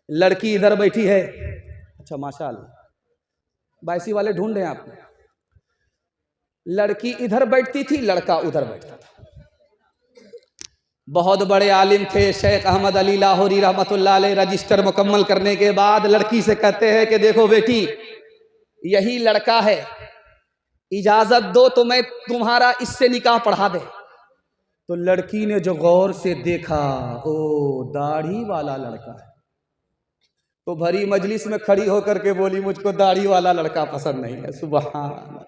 लड़की इधर बैठी है, अच्छा माशाअल्लाह बाइसी वाले ढूंढ रहे हैं आपको। लड़की इधर बैठती थी, लड़का उधर बैठता था। बहुत बड़े आलिम थे शेख अहमद अली लाहौरी रहमतुल्लाह अलैह। रजिस्टर मुकम्मल करने के बाद लड़की से कहते हैं कि देखो बेटी, यही लड़का है, इजाजत दो तो मैं तुम्हारा इससे निकाह पढ़ा दे। तो लड़की ने जो गौर से देखा, ओ दाढ़ी वाला लड़का है, तो भरी मजलिस में खड़ी होकर के बोली मुझको दाढ़ी वाला लड़का पसंद नहीं है। सुभान।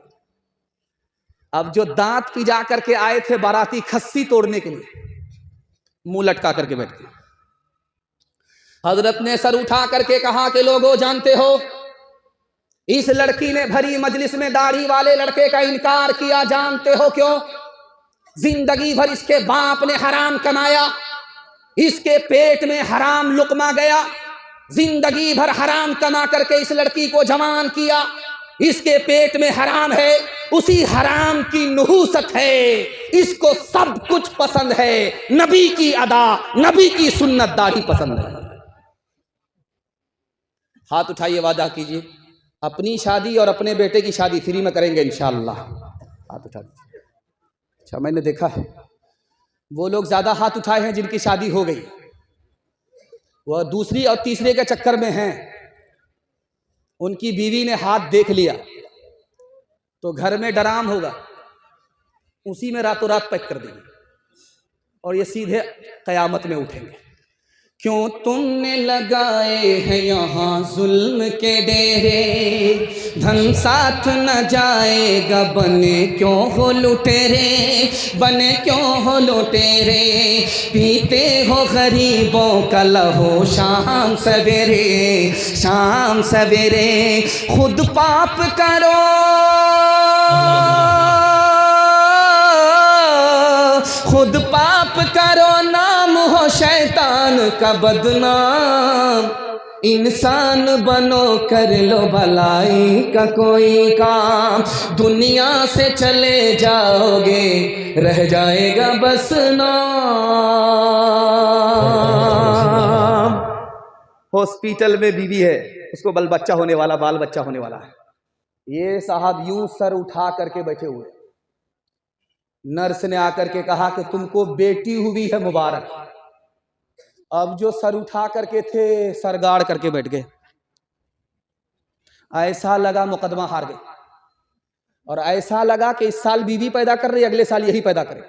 अब जो दांत पिजा करके आए थे बाराती खस्सी तोड़ने के लिए, मुंह लटका करके बैठ गए। हजरत ने सर उठा करके कहा कि लोगों जानते हो, इस लड़की ने भरी मजलिस में दाढ़ी वाले लड़के का इनकार किया। जानते हो क्यों? जिंदगी भर इसके बाप ने हराम कमाया, इसके पेट में हराम लुकमा गया, जिंदगी भर हराम कमा करके इस लड़की को जवान किया, इसके पेट में हराम है, उसी हराम की नुहूसत है, इसको सब कुछ पसंद है, नबी की अदा, नबी की सुन्नत, दाढ़ी पसंद है। हाथ उठाइए, वादा कीजिए अपनी शादी और अपने बेटे की शादी फ्री में करेंगे इंशाअल्लाह। हाथ उठा दीजिए। अच्छा, मैंने देखा है वो लोग ज्यादा हाथ उठाए हैं जिनकी शादी हो गई, वह दूसरी और तीसरे के चक्कर में हैं। उनकी बीवी ने हाथ देख लिया तो घर में डराम होगा, उसी में रातों रात पैक कर देंगे और ये सीधे कयामत में उठेंगे। क्यों तुमने लगाए हैं यहाँ जुल्म के डेरे, धन साथ न जाएगा, बने क्यों हो लुटेरे, बने क्यों हो लुटेरे, पीते हो गरीबों का लहू शाम सवेरे, शाम सवेरे, खुद पाप करो, खुद पाप करो, नाम हो शैतान का बदनाम, इंसान बनो कर लो भलाई का कोई काम, दुनिया से चले जाओगे रह जाएगा बस नाम। हॉस्पिटल में बीवी है, उसको बाल बच्चा होने वाला है। ये साहब यूं सर उठा करके बैठे हुए, नर्स ने आकर के कहा कि तुमको बेटी हुई है, मुबारक। अब जो सर उठा करके थे, सर गाड़ करके बैठ गए। ऐसा लगा मुकदमा हार गए, और ऐसा लगा कि इस साल बीवी पैदा कर रही, अगले साल यही पैदा करे।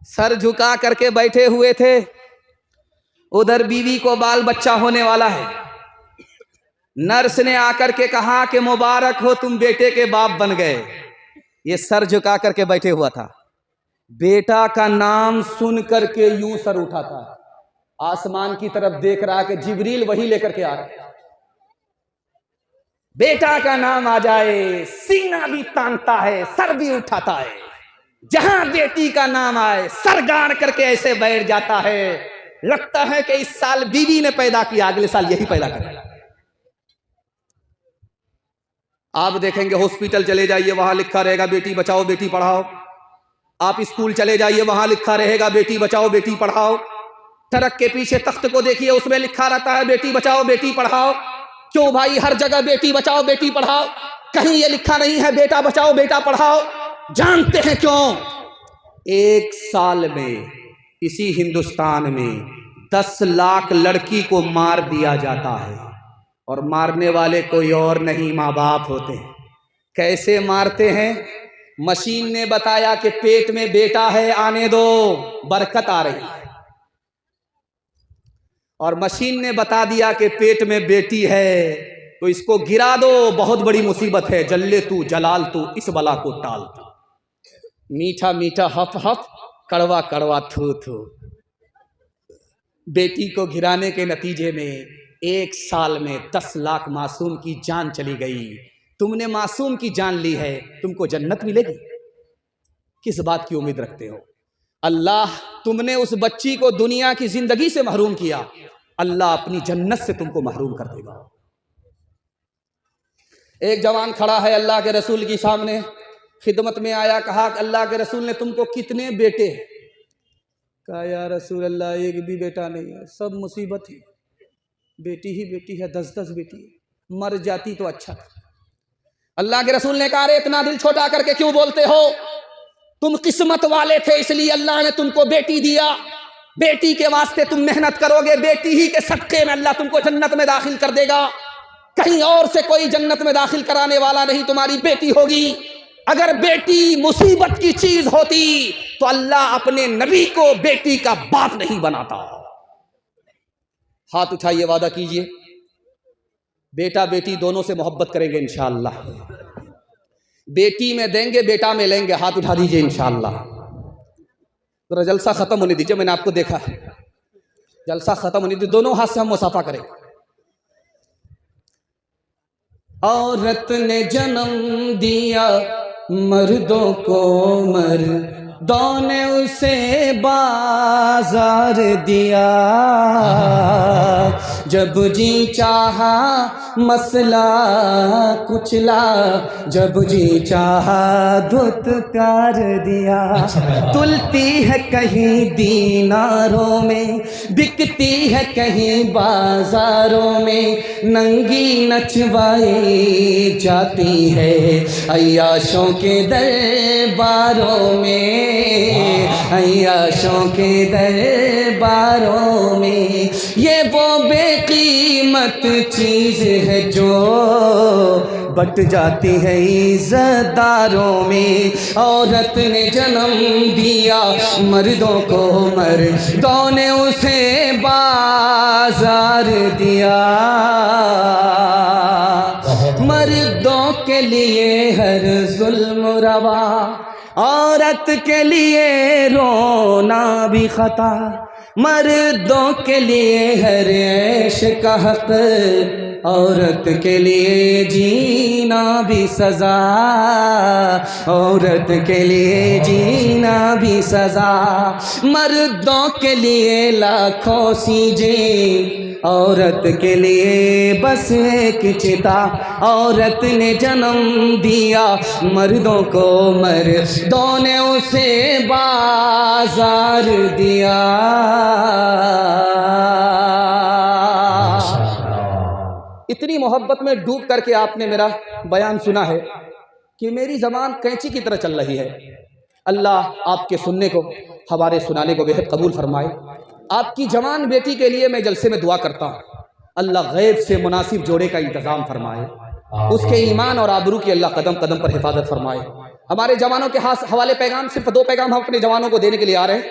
सर झुका करके बैठे हुए थे, उधर बीवी को बाल बच्चा होने वाला है। नर्स ने आकर के कहा कि मुबारक हो, तुम बेटे के बाप बन गए। ये सर झुका करके बैठे हुआ था, बेटा का नाम सुन करके यूं सर उठा था, आसमान की तरफ देख रहा कि जिब्रील वही लेकर के आ रहा है। बेटा का नाम आ जाए सीना भी तानता है, सर भी उठाता है। जहां बेटी का नाम आए सर गाड़ करके ऐसे बैठ जाता है, लगता है कि इस साल बीवी ने पैदा किया, अगले साल यही पैदा करेगा। आप देखेंगे हॉस्पिटल चले जाइए, वहां लिखा रहेगा बेटी बचाओ बेटी पढ़ाओ। आप स्कूल चले जाइए, वहां लिखा रहेगा बेटी बचाओ बेटी पढ़ाओ। ट्रक के पीछे तख्त को देखिए, उसमें लिखा रहता है बेटी बचाओ बेटी पढ़ाओ। क्यों भाई हर जगह बेटी बचाओ बेटी पढ़ाओ, कहीं ये लिखा नहीं है बेटा बचाओ बेटा पढ़ाओ? जानते हैं क्यों? एक साल में इसी हिंदुस्तान में 10 लाख लड़की को मार दिया जाता है, और मारने वाले कोई और नहीं, माँ बाप होते हैं। कैसे मारते हैं? मशीन ने बताया कि पेट में बेटा है, आने दो, बरकत आ रही है। और मशीन ने बता दिया कि पेट में बेटी है, तो इसको गिरा दो, बहुत बड़ी मुसीबत है, जल्ले तू जलाल तू, इस बला को टाल तू। मीठा मीठा हफ हफ, कड़वा कड़वा थू थू। बेटी को गिराने के नतीजे में एक साल में 10 लाख मासूम की जान चली गई। तुमने मासूम की जान ली है, तुमको जन्नत मिलेगी? किस बात की उम्मीद रखते हो? अल्लाह, तुमने उस बच्ची को दुनिया की जिंदगी से महरूम किया, अल्लाह अपनी जन्नत से तुमको महरूम कर देगा। एक जवान खड़ा है अल्लाह के रसूल के सामने, खिदमत में आया, कहा कि अल्लाह के रसूल ने तुमको कितने बेटे हैं? कहा या रसूल अल्लाह एक भी बेटा नहीं है, सब मुसीबत है, बेटी ही बेटी है, 10-10 बेटी है, मर जाती तो अच्छा था। अल्लाह के रसूल ने कहा अरे इतना दिल छोटा करके क्यों बोलते हो, तुम किस्मत वाले थे इसलिए अल्लाह ने तुमको बेटी दिया, बेटी के वास्ते तुम मेहनत करोगे, बेटी ही के सदके में अल्लाह तुमको जन्नत में दाखिल कर देगा, कहीं और से कोई जन्नत में दाखिल कराने वाला नहीं, तुम्हारी बेटी होगी। अगर बेटी मुसीबत की चीज होती तो अल्लाह अपने नबी को बेटी का बाप नहीं बनाता। हाथ उठाइए, वादा कीजिए बेटा बेटी दोनों से मोहब्बत करेंगे इंशाअल्लाह, बेटी में देंगे बेटा में लेंगे। हाथ उठा दीजिए इंशाअल्लाह। जरा जलसा खत्म होने दीजिए, मैंने आपको देखा है, जलसा खत्म होने दीजिए, दोनों हाथ से हम मुसाफा करें। औरत ने जन्म दिया मर्दों को, मर्दों ने उसे बाजार दिया, जब जी चाहा मसला कुचला, जब जी चाहा धुतकार दिया। तुलती है कहीं दीनारों में, बिकती है कहीं बाजारों में, नंगी नचवाई जाती है अय्याशों के दरबारों में, अय्याशों के दरबारों में। ये वो बेकीमत चीज है जो बट जाती है इज़्ज़तदारों में। औरत ने जन्म दिया मर्दों को, मर्दों ने उसे बाजार दिया, मर्दों के लिए हर जुल्म रवा, औरत के लिए रोना भी खता, मर्दों के लिए हर ऐश का हक, औरत के लिए जीना भी सजा, औरत के लिए जीना भी सजा। मर्दों के लिए लाखों सीजें, औरत के लिए बस एक चिता। औरत ने जन्म दिया मर्दों को, मर्दों ने उसे बाजार दिया। इतनी मोहब्बत में डूब करके आपने मेरा बयान सुना है कि मेरी ज़बान कैंची की तरह चल रही है। अल्लाह आपके सुनने को, हमारे सुनाने को बेहद कबूल फरमाए। आपकी जवान बेटी के लिए मैं जलसे में दुआ करता हूँ, अल्लाह गैब से मुनासिब जोड़े का इंतज़ाम फरमाए, उसके ईमान और आबरू की अल्लाह कदम कदम पर हिफाजत फरमाए। हमारे जवानों के हवाले पैगाम, सिर्फ 2 पैगाम हम अपने जवानों को देने के लिए आ रहे हैं।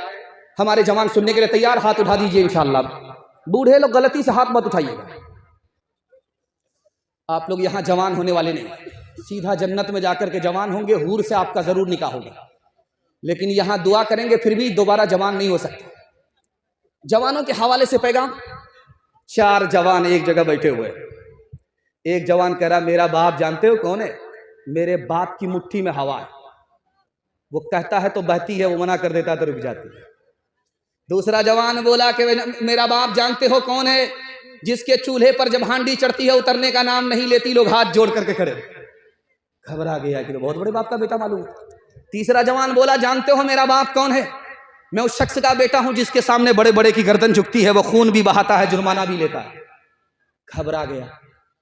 हमारे जवान सुनने के लिए तैयार, हाथ उठा दीजिए इंशाअल्लाह। बूढ़े लोग गलती से हाथ मत उठाइएगा, आप लोग यहाँ जवान होने वाले नहीं, सीधा जन्नत में जाकर के जवान होंगे, हूर से आपका ज़रूर निकाह होगा, लेकिन यहाँ दुआ करेंगे फिर भी दोबारा जवान नहीं हो सकते। जवानों के हवाले से पैगाम, 4 जवान एक जगह बैठे हुए, एक जवान कह रहा मेरा बाप जानते हो कौन है, मेरे बाप की मुट्ठी में हवा है, वो कहता है तो बहती है, वो मना कर देता है तो रुक जाती है। दूसरा जवान बोला कि मेरा बाप जानते हो कौन है, जिसके चूल्हे पर जब हांडी चढ़ती है उतरने का नाम नहीं लेती, लोग हाथ जोड़ करके खड़े। घबरा गया कि तो बहुत बड़े बाप का बेटा मालूम। तीसरा जवान बोला जानते हो मेरा बाप कौन है, मैं उस शख्स का बेटा हूं जिसके सामने बड़े बड़े की गर्दन झुकती है, वो खून भी बहाता है, जुर्माना भी लेता है। घबरा गया।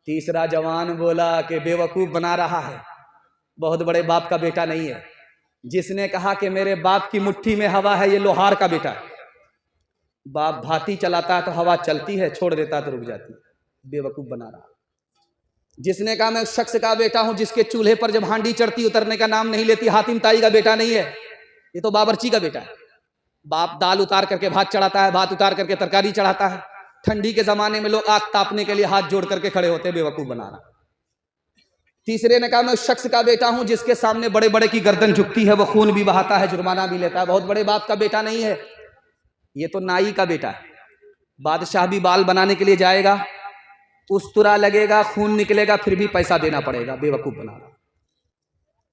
तीसरा जवान बोला कि बेवकूफ बना रहा है, बहुत बड़े बाप का बेटा नहीं है, जिसने कहा कि मेरे बाप की मुट्ठी में हवा है, ये लोहार का बेटा है। बाप भाती चलाता है तो हवा चलती है, छोड़ देता है तो रुक जाती है, बेवकूफ बना रहा। जिसने कहा मैं उस शख्स का बेटा हूं जिसके चूल्हे पर जब हांडी चढ़ती उतरने का नाम नहीं लेती, हातिम ताई का बेटा नहीं है, ये तो बाबरची का बेटा है। बाप दाल उतार करके भात चढ़ाता है, भात उतार करके तरकारी चढ़ाता है। ठंडी के जमाने में लोग आग तापने के लिए हाथ जोड़ करके खड़े होते, बेवकूफ बना रहा। तीसरे ने कहा मैं उस शख्स का बेटा हूं जिसके सामने बड़े बड़े की गर्दन झुकती है, वो खून भी बहाता है, जुर्माना भी लेता है, बहुत बड़े बाप का बेटा नहीं है, ये तो नाई का बेटा है। बादशाह भी बाल बनाने के लिए जाएगा, उस्तरा लगेगा, खून निकलेगा, फिर भी पैसा देना पड़ेगा, बेवकूफ बना रहा।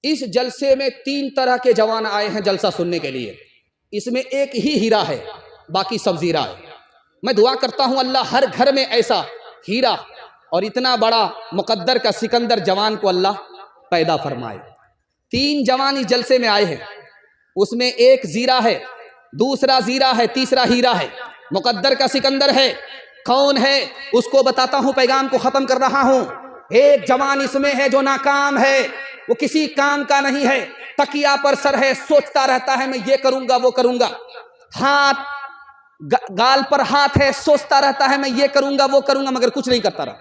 इस जलसे में 3 तरह के जवान आए हैं जलसा सुनने के लिए, इसमें एक ही हीरा है, बाकी सब जीरा है। मैं दुआ करता हूं अल्लाह हर घर में ऐसा हीरा और इतना बड़ा मुकद्दर का सिकंदर जवान को अल्लाह पैदा फरमाए। 3 जवान इस जलसे में आए हैं, उसमें एक जीरा है, दूसरा जीरा है, तीसरा हीरा है, मुकद्दर का सिकंदर है। कौन है उसको बताता हूं, पैगाम को खत्म कर रहा हूं। एक जवान इसमें है जो नाकाम है, वो किसी काम का नहीं है, तकिया पर सर है, सोचता रहता है मैं ये करूंगा वो करूंगा। हाथ गाल पर हाथ है, सोचता रहता है मैं ये करूंगा वो करूंगा, मगर कुछ नहीं करता रहा,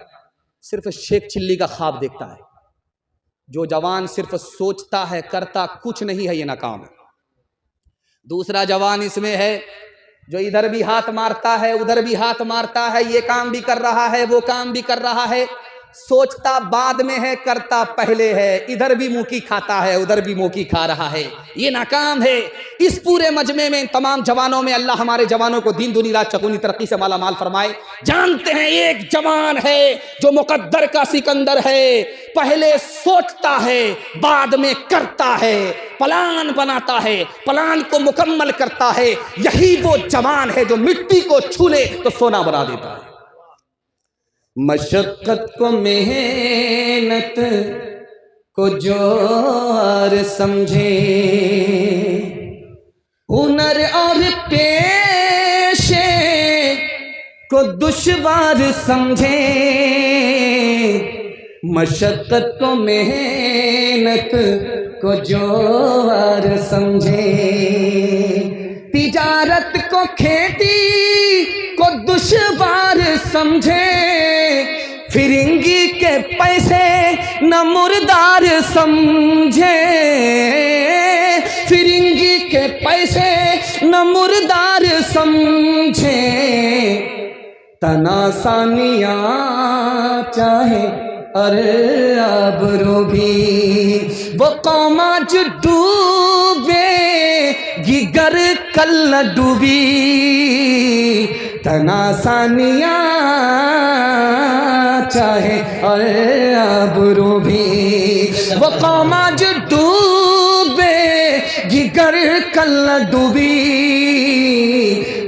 सिर्फ शेख चिल्ली का ख्वाब देखता है। जो जवान सिर्फ सोचता है करता कुछ नहीं है, ये नाकाम है। दूसरा जवान इसमें है जो इधर भी हाथ मारता है उधर भी हाथ मारता है, ये काम भी कर रहा है वो काम भी कर रहा है, सोचता बाद में है करता पहले है, इधर भी मुंह की खाता है उधर भी मुंह की खा रहा है, ये नाकाम है। इस पूरे मजमे में तमाम जवानों में अल्लाह हमारे जवानों को दीन दुनी रात चकुनी तरक्की से माला माल फरमाए। जानते हैं एक जवान है जो मुकद्दर का सिकंदर है, पहले सोचता है बाद में करता है, प्लान बनाता है प्लान को मुकम्मल करता है। यही वो जवान है जो मिट्टी को छू ले तो सोना बना देता है। मशक्कत को मेहनत को जोर समझे, हुनर और पेशे को दुश्वार समझे। मशक्कत को मेहनत को जोर समझे, तिजारत को खेती को दुश्वार समझे। फिरंगी के पैसे न मुर्दार समझे, फिरंगी के पैसे न मुर्दार समझे। तनासानियाँ चाहे अरे आबरो भी, वो कौमा जो डूबे गिगर कल डूबी। तनासानियाँ चाहे अरे आबरो भी, वो कौमा जो डूबे गिगर कल डूबी।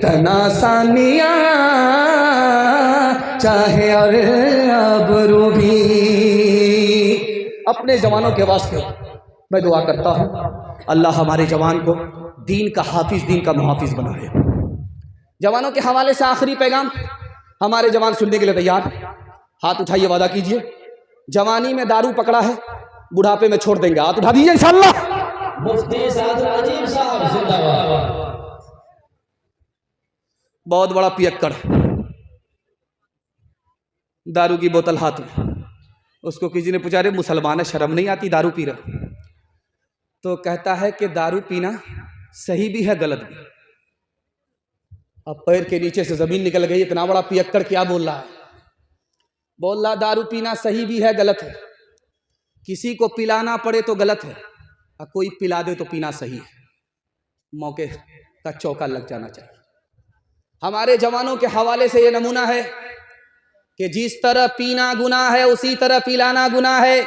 तनासानियाँ चाहे अरे आबरू भी। अपने जवानों के वास्ते मैं दुआ करता हूँ अल्लाह हमारे जवान को दीन का हाफिज दीन का मुहाफिज बनाए। जवानों के हवाले से आखिरी पैगाम, हमारे जवान सुनने के लिए तैयार, हाथ उठाइए, वादा कीजिए जवानी में दारू पकड़ा है बुढ़ापे में छोड़ देंगे, हाथ उठा दीजिए इंशाअल्लाह। मुफ्ती सादुल अजीम साहब जिंदाबाद। बहुत बड़ा पियक्कड़, दारू की बोतल हाथ में, उसको किसी ने पूछा रे मुसलमान है शर्म नहीं आती दारू पी रहा? तो कहता है कि दारू पीना सही भी है गलत भी। अब पैर के नीचे से जमीन निकल गई, इतना बड़ा पियक्कड़ क्या बोल रहा है? बोल रहा दारू पीना सही भी है गलत है, किसी को पिलाना पड़े तो गलत है और कोई पिला दे तो पीना सही है। मौके का चौका लग जाना चाहिए। हमारे जवानों के हवाले से ये नमूना है कि जिस तरह पीना गुनाह है उसी तरह पिलाना गुनाह है,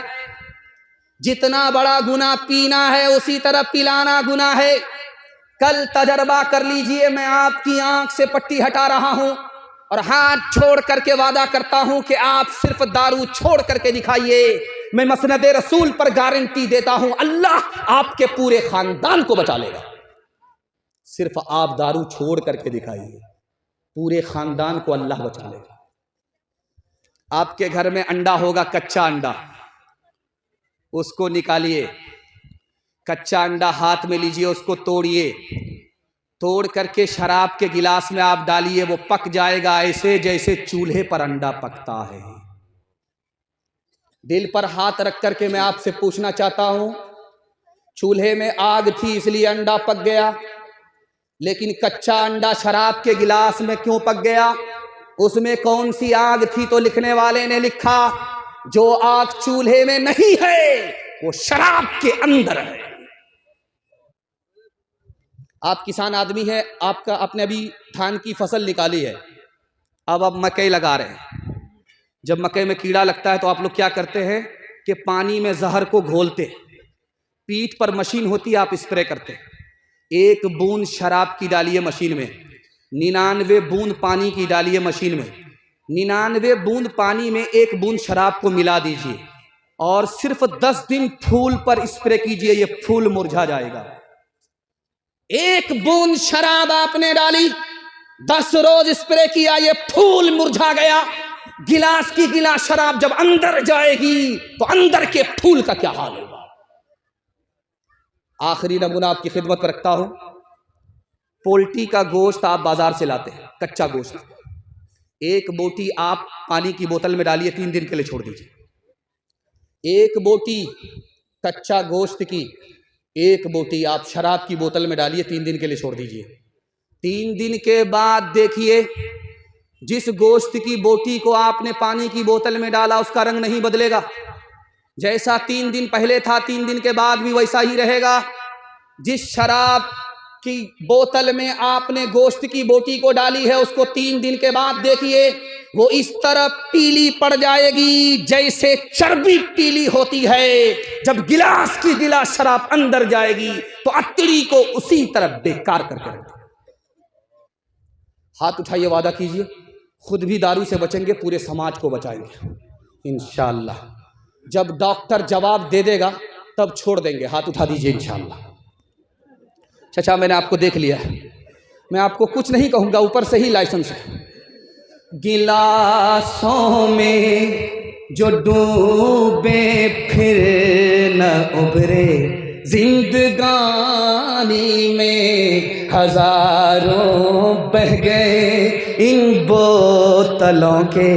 जितना बड़ा गुनाह पीना है उसी तरह पिलाना गुनाह है। कल तजर्बा कर लीजिए, मैं आपकी आंख से पट्टी हटा रहा हूं और हाथ छोड़ करके वादा करता हूं कि आप सिर्फ दारू छोड़ करके दिखाइए, मैं मसनद रसूल पर गारंटी देता हूं अल्लाह आपके पूरे खानदान को बचा लेगा। सिर्फ आप दारू छोड़ करके दिखाइए, पूरे खानदान को अल्लाह बचा लेगा। आपके घर में अंडा होगा, कच्चा अंडा, उसको निकालिए, कच्चा अंडा हाथ में लीजिए, उसको तोड़िए, तोड़ करके शराब के गिलास में आप डालिए, वो पक जाएगा ऐसे जैसे चूल्हे पर अंडा पकता है। दिल पर हाथ रख करके मैं आपसे पूछना चाहता हूं, चूल्हे में आग थी इसलिए अंडा पक गया, लेकिन कच्चा अंडा शराब के गिलास में क्यों पक गया? उसमें कौन सी आग थी? तो लिखने वाले ने लिखा जो आग चूल्हे में नहीं है वो शराब के अंदर है। आप किसान आदमी है, आपने अभी धान की फसल निकाली है, अब आप मकई लगा रहे हैं। जब मकई में कीड़ा लगता है तो आप लोग क्या करते हैं कि पानी में जहर को घोलते, पीठ पर मशीन होती है, आप स्प्रे करते। एक बूंद शराब की डालिए मशीन में, 99 बूंद पानी की डालिए मशीन में, 99 बूंद पानी में एक बूंद शराब को मिला दीजिए और सिर्फ 10 दिन फूल पर स्प्रे कीजिए, ये फूल मुरझा जाएगा। एक बूंद शराब आपने डाली, 10 रोज स्प्रे किया, ये फूल मुरझा गया। गिलास की गिलास शराब जब अंदर जाएगी तो अंदर के फूल का क्या हाल होगा। आखिरी नमूना आपकी खिदमत पर रखता हूं। पोल्ट्री का गोश्त आप बाजार से लाते हैं, कच्चा गोश्त, एक बोटी आप पानी की बोतल में डालिए, 3 दिन के लिए छोड़ दीजिए। एक बोटी कच्चा गोश्त की, एक बोटी आप शराब की बोतल में डालिए, 3 दिन के लिए छोड़ दीजिए। 3 दिन के बाद देखिए, जिस गोश्त की बोटी को आपने पानी की बोतल में डाला उसका रंग नहीं बदलेगा। जैसा 3 दिन पहले था, 3 दिन के बाद भी वैसा ही रहेगा। जिस शराब की बोतल में आपने गोश्त की बोटी को डाली है, उसको 3 दिन के बाद देखिए, वो इस तरह पीली पड़ जाएगी जैसे चर्बी पीली होती है। जब गिलास की गिलास शराब अंदर जाएगी तो अतड़ी को उसी तरह बेकार करके रख देगा। हाथ उठाइए, वादा कीजिए, खुद भी दारू से बचेंगे, पूरे समाज को बचाएंगे इंशाअल्लाह। जब डॉक्टर जवाब दे देगा तब छोड़ देंगे। हाथ उठा दीजिए इंशाअल्लाह। चाचा, मैंने आपको देख लिया है, मैं आपको कुछ नहीं कहूँगा, ऊपर से ही लाइसेंस है। गिलासों में जो डूबे फिर न उभरे, जिंदगानी में हजारों बह गए इन बोतलों के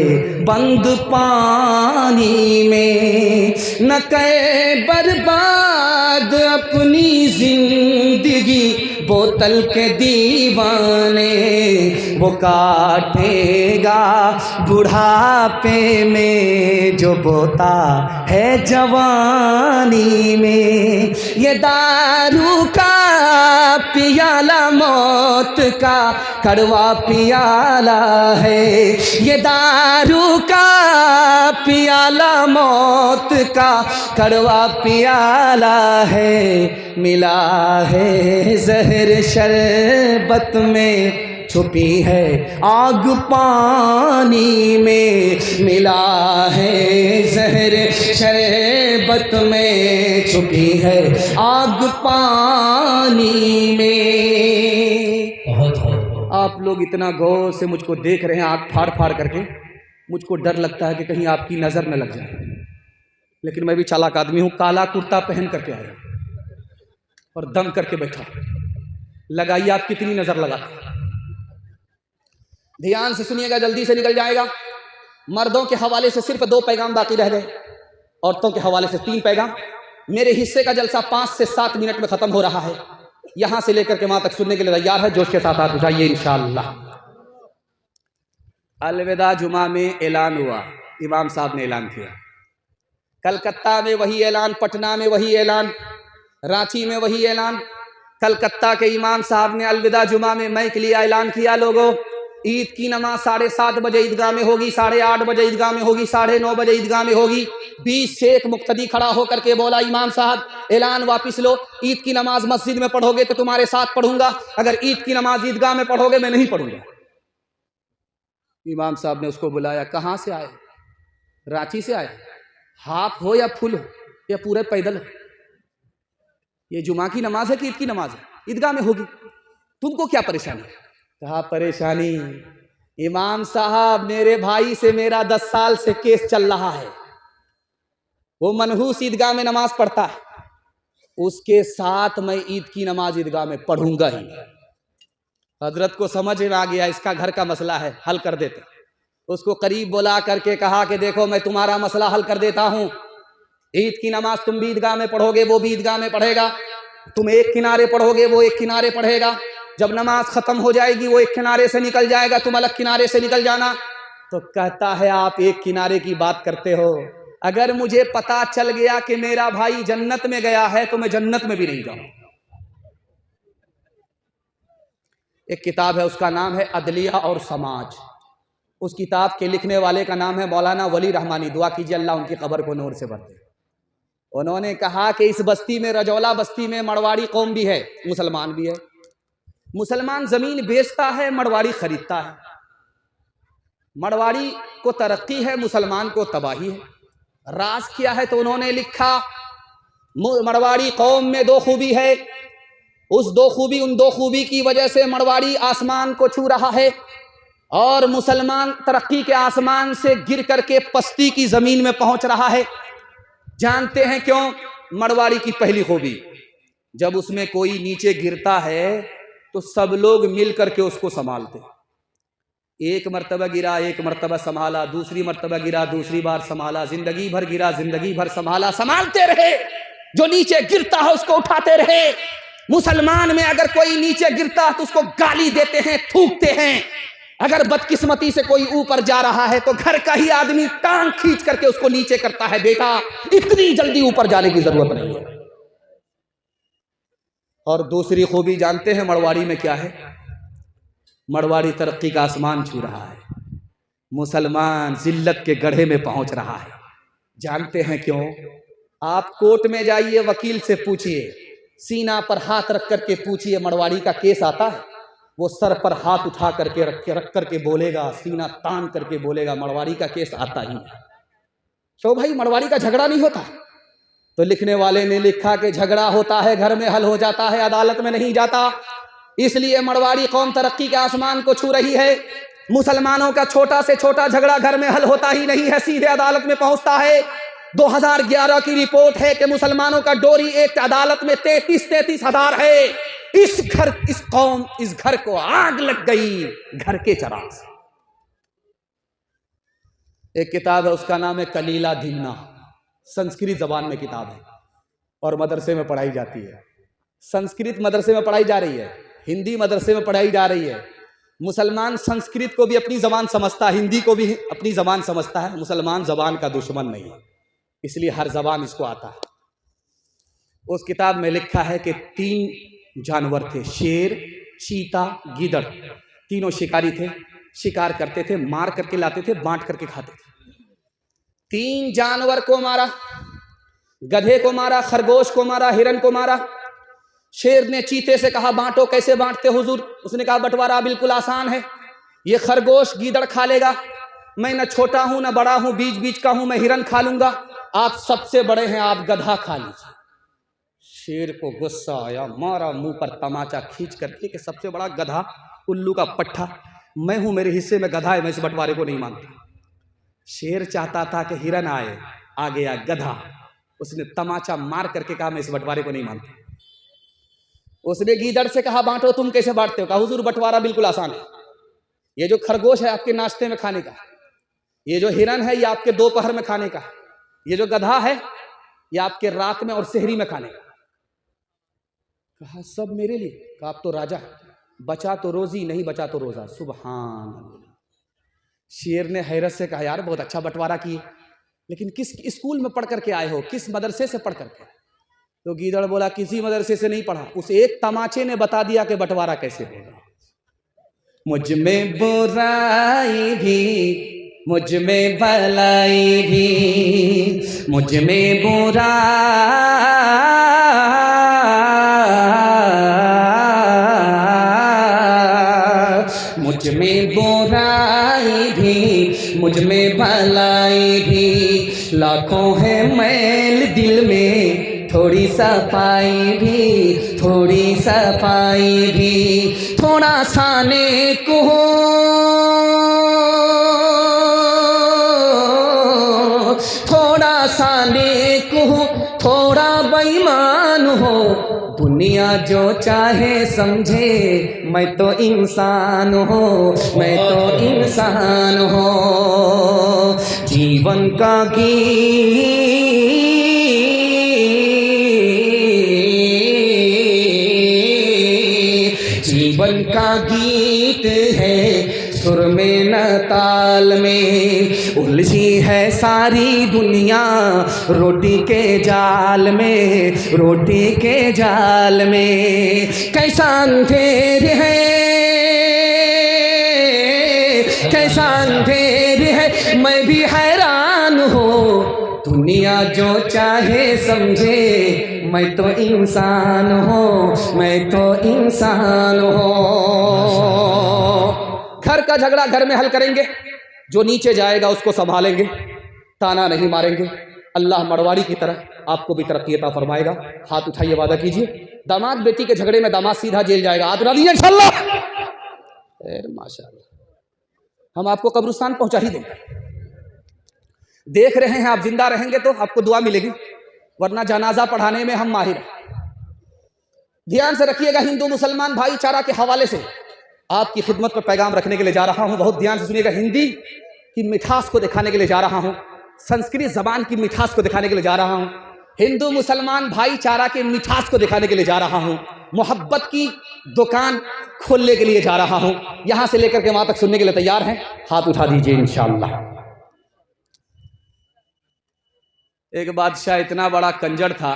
बंद पानी में। न करे बर्बाद अपनी जिंदगी बोतल के दीवाने, वो काटेगा बुढ़ापे में जो बोता है जवानी में। ये दारू का पियाला मौत का कड़वा पियाला है, ये दारू का पियाला मौत का कड़वा पियाला है। मिला है जहर शरबत में, छुपी है आग पानी में। मिला है जहर शरबत में, छुपी है आग पानी में। आप लोग इतना गौर से मुझको देख रहे हैं, आँख फाड़ फाड़ करके, मुझको डर लगता है कि कहीं आपकी नज़र न लग जाए। लेकिन मैं भी चालाक आदमी हूँ, काला कुर्ता पहन करके आया और दम करके बैठा। लगाइए आप कितनी नज़र लगाते। ध्यान से सुनिएगा, जल्दी से निकल जाएगा। मर्दों के हवाले से सिर्फ 2 पैगाम बाकी रह गए, औरतों के हवाले से 3 पैगाम। मेरे हिस्से का जलसा 5 से 7 मिनट में ख़त्म हो रहा है। यहाँ से लेकर के वहाँ तक सुनने के लिए तैयार है? जोश के साथ हाथ उठाइए इंशाअल्लाह। अलविदा जुमा में ऐलान हुआ, इमाम साहब ने ऐलान किया। कलकत्ता में वही ऐलान, पटना में वही ऐलान, रांची में वही ऐलान। कलकत्ता के इमाम साहब ने अलविदा जुमा में मैं के लिए ऐलान किया, लोगों ईद की नमाज 7:30 बजे ईदगाह में होगी, 8:30 बजे ईदगाह में होगी, 9:30 बजे ईदगाह में होगी। 20 से एक मुक्तदी खड़ा होकर के बोला, इमाम साहब ऐलान वापिस लो, ईद की नमाज मस्जिद में पढ़ोगे तो तुम्हारे साथ पढ़ूंगा, अगर ईद की नमाज ईदगाह में पढ़ोगे मैं नहीं पढ़ूंगा। इमाम साहब ने उसको बुलाया, कहाँ से आए? रांची से आए? हाफ हो या फुल हो या पूरे पैदल हो? ये जुमा की नमाज है कि ईद की नमाज है? ईदगाह में होगी, तुमको क्या परेशानी? कहा परेशानी, इमाम साहब मेरे भाई से मेरा 10 साल से केस चल रहा है, वो मनहूस ईदगाह में नमाज पढ़ता है, उसके साथ मैं ईद की नमाज ईदगाह में पढ़ूंगा ही। हजरत को समझ में आ गया इसका घर का मसला है, हल कर देते। उसको करीब बुला करके कहा कि देखो मैं तुम्हारा मसला हल कर देता हूँ, ईद की नमाज तुम भी ईदगाह में पढ़ोगे, वो भी ईदगाह में पढ़ेगा, तुम एक किनारे पढ़ोगे, वो एक किनारे पढ़ेगा, जब नमाज खत्म हो जाएगी वो एक किनारे से निकल जाएगा, तुम अलग किनारे से निकल जाना। तो कहता है आप एक किनारे की बात करते हो, अगर मुझे पता चल गया कि मेरा भाई जन्नत में गया है तो मैं जन्नत में भी नहीं जाऊं। एक किताब है, उसका नाम है अदलिया और समाज। उस किताब के लिखने वाले का नाम है मौलाना वली रहमानी, दुआ कीजिए अल्लाह उनकी कब्र को नूर से भर दे। उन्होंने कहा कि इस बस्ती में, रजौला बस्ती में, मड़वाड़ी कौम भी है, मुसलमान भी है। मुसलमान जमीन बेचता है, मड़वाड़ी खरीदता है। मड़वाड़ी को तरक्की है, मुसलमान को तबाही है। राज क्या है? तो उन्होंने लिखा मड़वाड़ी कौम में 2 खूबी है, उस दो खूबी, उन दो खूबी की वजह से मरवाड़ी आसमान को छू रहा है और मुसलमान तरक्की के आसमान से गिर करके पस्ती की जमीन में पहुंच रहा है। जानते हैं क्यों? मरवाड़ी की पहली खूबी, जब उसमें कोई नीचे गिरता है तो सब लोग मिल करके उसको संभालते। एक मर्तबा गिरा, एक मर्तबा संभाला, दूसरी मर्तबा गिरा, दूसरी बार संभाला, जिंदगी भर गिरा, जिंदगी भर संभाला, संभालते रहे। जो नीचे गिरता है उसको उठाते रहे। मुसलमान में अगर कोई नीचे गिरता है तो उसको गाली देते हैं, थूकते हैं। अगर बदकिस्मती से कोई ऊपर जा रहा है तो घर का ही आदमी टांग खींच करके उसको नीचे करता है, बेटा इतनी जल्दी ऊपर जाने की जरूरत नहीं है। और दूसरी खूबी जानते हैं मरवाड़ी में क्या है? मरवाड़ी तरक्की का आसमान छू रहा है, मुसलमान जिल्लत के गड्ढे में पहुंच रहा है। जानते हैं क्यों? आप कोर्ट में जाइए, वकील से पूछिए, सीना पर हाथ रख करके पूछिए मरवाड़ी का केस आता है? वो सर पर हाथ उठा करके रख करके बोलेगा, सीना तान करके बोलेगा मरवाड़ी का केस आता ही है। तो भाई मरवाड़ी का झगड़ा नहीं होता? तो लिखने वाले ने लिखा कि झगड़ा होता है, घर में हल हो जाता है, अदालत में नहीं जाता। इसलिए मरवाड़ी कौम तरक्की के आसमान को छू रही है। मुसलमानों का छोटा से छोटा झगड़ा घर में हल होता ही नहीं है, सीधे अदालत में पहुंचता है। 2011 की रिपोर्ट है कि मुसलमानों का डोरी एक अदालत में 33 हजार है। इस घर को आग लग गई घर के चराग से। एक किताब है, उसका नाम है कलीला धिमना, संस्कृत जबान में किताब है और मदरसे में पढ़ाई जाती है। संस्कृत मदरसे में पढ़ाई जा रही है, हिंदी मदरसे में पढ़ाई जा रही है। मुसलमान संस्कृत को भी अपनी जबान समझता है, हिंदी को भी अपनी जबान समझता है। मुसलमान जबान का दुश्मन नहीं है, इसलिए हर जबान इसको आता है। उस किताब में लिखा है कि 3 जानवर थे, शेर, चीता, गीदड़। तीनों शिकारी थे, शिकार करते थे, मार करके लाते थे, बांट करके खाते थे। 3 जानवर को मारा, गधे को मारा, खरगोश को मारा, हिरन को मारा। शेर ने चीते से कहा बांटो। कैसे बांटते हुजूर? उसने कहा बंटवारा बिल्कुल आसान है, ये खरगोश गीदड़ खा लेगा, मैं न छोटा हूं न बड़ा हूं, बीच बीच का हूं, मैं हिरन खा लूंगा। आप सबसे बड़े हैं, आप गधा खा लीजिए। शेर को गुस्सा आया, मारा मुंह पर तमाचा खींच करके कि सबसे बड़ा गधा, उल्लू का पट्ठा मैं हूं, मेरे हिस्से में गधा है, मैं इस बंटवारे को नहीं मानता। शेर चाहता था कि हिरन आए, आ गया गधा, उसने तमाचा मार करके कहा मैं इस बंटवारे को नहीं मानता। उसने गीदड़ से कहा बांटो। तुम कैसे बांटते हो? कहा हुजूर बंटवारा बिल्कुल आसान है, ये जो खरगोश है आपके नाश्ते में खाने का, ये जो हिरन है ये आपके दोपहर में खाने का, ये जो गधा है ये आपके रात में और सेहरी में खाने का। कहा सब मेरे लिए? कहा आप तो राजा, बचा तो रोजी, नहीं बचा तो रोजा। सुभान अल्लाह। शेर ने हैरत से कहा यार बहुत अच्छा बंटवारा किए, लेकिन किस स्कूल में पढ़ करके आए हो, किस मदरसे से पढ़ करके? तो गीदड़ बोला किसी मदरसे से नहीं पढ़ा, उस एक तमाचे ने बता दिया कि बंटवारा कैसे होगा। मुझ में बुराई भी, मुझ में भलाई भी, मुझ में बुराई, मुझ में बुराई भी, मुझ में भलाई भी, लाखों है मैल दिल में, थोड़ी सफाई भी, थोड़ी सफाई भी, थोड़ा सा नेक हो, थोड़ा सा नेक हो, थोड़ा बेईमान हो, दुनिया जो चाहे समझे, मैं तो इंसान हूँ, मैं तो इंसान हूँ। जीवन का गीत, जीवन का गीत है सुर में न ताल में, उलझी है सारी दुनिया रोटी के जाल में, रोटी के जाल में। कैसा अंधेर है, कैसा अंधेर है, मैं भी हैरान हूँ, दुनिया जो चाहे समझे, मैं तो इंसान हूँ, मैं तो इंसान हूँ। घर का झगड़ा घर में हल करेंगे, जो नीचे जाएगा उसको संभालेंगे, ताना नहीं मारेंगे। अल्लाह मरवाड़ी की तरह आपको भी तरक्की अता फरमाएगा। हाथ उठाइए, वादा कीजिए। दामाद बेटी के झगड़े में दामाद सीधा जेल जाएगा। हाथ उठा दीजिए इंशाल्लाह। माशाअल्लाह, हम आपको कब्रिस्तान पहुंचा ही देंगे। देख रहे हैं आप जिंदा रहेंगे तो आपको दुआ मिलेगी, वरना जनाजा पढ़ाने में हम माहिर हैं। ध्यान से रखिएगा, हिंदू मुसलमान भाईचारा के हवाले से आपकी खिदमत पर पैगाम रखने के लिए जा रहा हूं। बहुत ध्यान से सुनिएगा। हिंदी की मिठास को दिखाने के लिए जा रहा हूं, संस्कृत जबान की मिठास को दिखाने के लिए जा रहा हूं, हिंदू मुसलमान भाईचारा के मिठास को दिखाने के लिए जा रहा हूं, मोहब्बत की दुकान खोलने के लिए जा रहा हूं। यहां से लेकर के वहां तक सुनने के लिए तैयार हैं? हाथ उठा दीजिए इंशाअल्लाह। एक बादशाह इतना बड़ा कंजर था,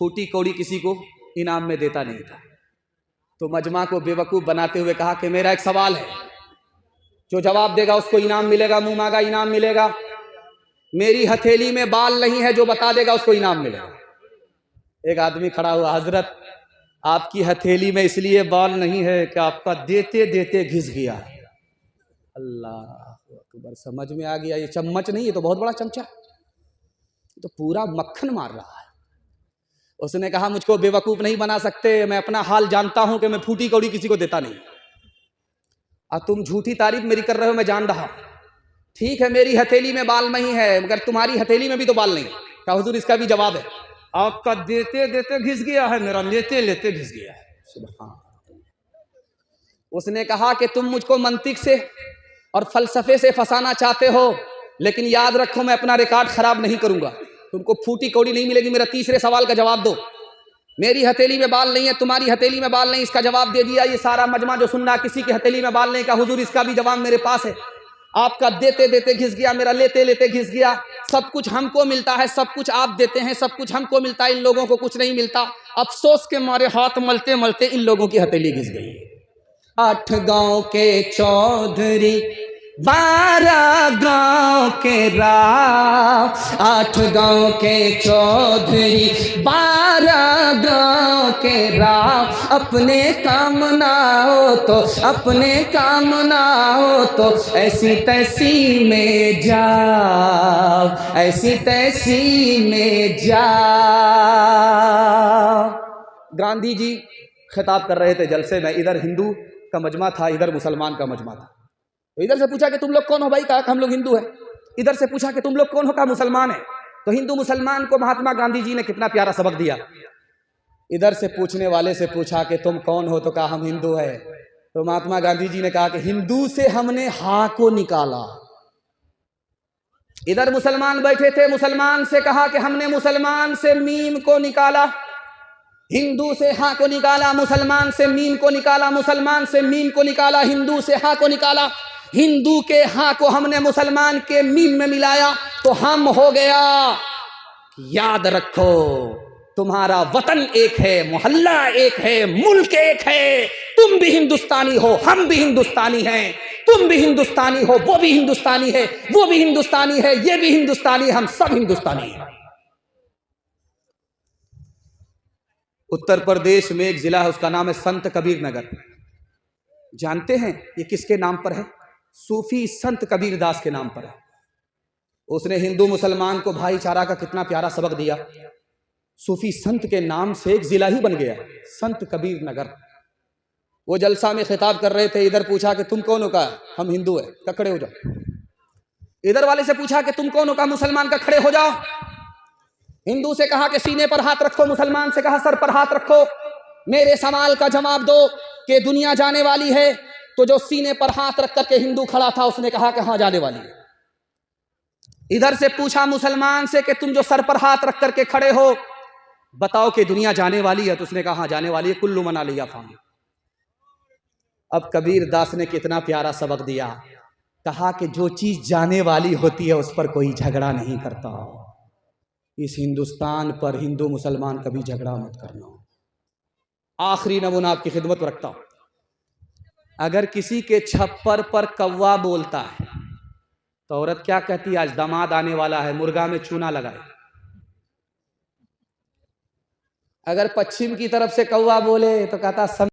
फूटी कौड़ी किसी को इनाम में देता नहीं था। तो मजमा को बेवकूफ़ बनाते हुए कहा कि मेरा एक सवाल है, जो जवाब देगा उसको इनाम मिलेगा, मुंह मांगा इनाम मिलेगा। मेरी हथेली में बाल नहीं है, जो बता देगा उसको इनाम मिलेगा। एक आदमी खड़ा हुआ, हजरत आपकी हथेली में इसलिए बाल नहीं है कि आपका देते देते घिस गया। अल्लाह अकबर, समझ में आ गया। ये चम्मच नहीं, ये तो बहुत बड़ा चमचा, तो पूरा मक्खन मार रहा है। उसने कहा मुझको बेवकूफ़ नहीं बना सकते, मैं अपना हाल जानता हूं कि मैं फूटी कौड़ी किसी को देता नहीं। अब तुम झूठी तारीफ मेरी कर रहे हो, मैं जान रहा। ठीक है, मेरी हथेली में बाल नहीं है, मगर तुम्हारी हथेली में भी तो बाल नहीं। कहा हुजूर इसका भी जवाब है। आपका देते देते घिस गया है, मेरा लेते लेते घिस गया है। सुभान। उसने कहा कि तुम मुझको मंतिक से और फलसफे से फंसाना चाहते हो, लेकिन याद रखो मैं अपना रिकॉर्ड खराब नहीं करूंगा। तुमको फूटी कौड़ी नहीं मिलेगी। मेरा तीसरे सवाल का जवाब दो। मेरी हथेली में बाल नहीं है, तुम्हारी हथेली में बाल नहीं, इसका जवाब दे दिया। ये सारा मजमा जो सुन रहा, किसी की हथेली में बाल नहीं। का हुजूर इसका भी जवाब मेरे पास है। आपका देते देते घिस गया, मेरा लेते लेते घिस गया। सब कुछ हमको मिलता है, सब कुछ आप देते हैं, सब कुछ हमको मिलता है, इन लोगों को कुछ नहीं मिलता। अफसोस के मारे हाथ मलते मलते इन लोगों की हथेली घिस गई। 8 गांव के चौधरी, 12 गांव के राव। 8 गांव के चौधरी, 12 गांव के राव। अपने काम ना हो तो, अपने काम ना हो तो ऐसी तैसी में जाओ, ऐसी तैसी में जाओ। गांधी जी खिताब कर रहे थे जलसे में। इधर हिंदू का मजमा था, इधर मुसलमान का मजमा था। तो इधर से पूछा कि तुम लोग कौन हो भाई? कहा कि हम लोग हिंदू हैं। इधर से पूछा कि तुम लोग कौन हो? कहा मुसलमान है। तो हिंदू मुसलमान को महात्मा गांधी जी ने कितना प्यारा सबक दिया। इधर से पूछने वाले से पूछा कि तुम कौन हो? तो कहा हम हिंदू है। तो महात्मा गांधी जी ने कहा कि हिंदू से हमने हा को निकाला। इधर मुसलमान बैठे थे, मुसलमान से कहा कि हमने मुसलमान से मीम को निकाला। हिंदू से हा को निकाला, मुसलमान से मीम को निकाला, मुसलमान से मीम को निकाला, हिंदू से हा को निकाला। हिंदू के हा को हमने मुसलमान के मीम में मिलाया तो हम हो गया। याद रखो, तुम्हारा वतन एक है, मोहल्ला एक है, मुल्क एक है। तुम भी हिंदुस्तानी हो, हम भी हिंदुस्तानी हैं। तुम भी हिंदुस्तानी हो, वो भी हिंदुस्तानी है, वो भी हिंदुस्तानी है, ये भी हिंदुस्तानी, हम सब हिंदुस्तानी हैं। उत्तर प्रदेश में एक जिला है, उसका नाम है संत कबीर नगर। जानते हैं ये किसके नाम पर है? सूफी संत कबीर दास के नाम पर है। उसने हिंदू मुसलमान को भाईचारा का कितना प्यारा सबक दिया। सूफी संत के नाम से एक जिला ही बन गया, संत कबीर नगर। वो जलसा में खिताब कर रहे थे। इधर पूछा कि तुम कौन हो? का हम हिंदू है। का खड़े हो जाओ। इधर वाले से पूछा कि तुम कौन हो? का मुसलमान। का खड़े हो जाओ। हिंदू से कहा कि सीने पर हाथ रखो, मुसलमान से कहा सर पर हाथ रखो। मेरे सवाल का जवाब दो कि दुनिया जाने वाली है? तो जो सीने पर हाथ रख करके हिंदू खड़ा था उसने कहा कि हाँ जाने वाली है। इधर से पूछा मुसलमान से कि तुम जो सर पर हाथ रख करके खड़े हो, बताओ कि दुनिया जाने वाली है? तो उसने कहा हाँ जाने वाली है, कुल्लू मना लिया फान। अब कबीर दास ने कितना प्यारा सबक दिया। कहा कि जो चीज जाने वाली होती है उस पर कोई झगड़ा नहीं करता। इस हिंदुस्तान पर हिंदू मुसलमान कभी झगड़ा मत करना। आखिरी नमूना आपकी खिदमत में रखता हूं। अगर किसी के छप्पर पर कौवा बोलता है तो औरत क्या कहती है? आज दामाद आने वाला है, मुर्गा में चूना लगाए। अगर पश्चिम की तरफ से कौवा बोले तो कहता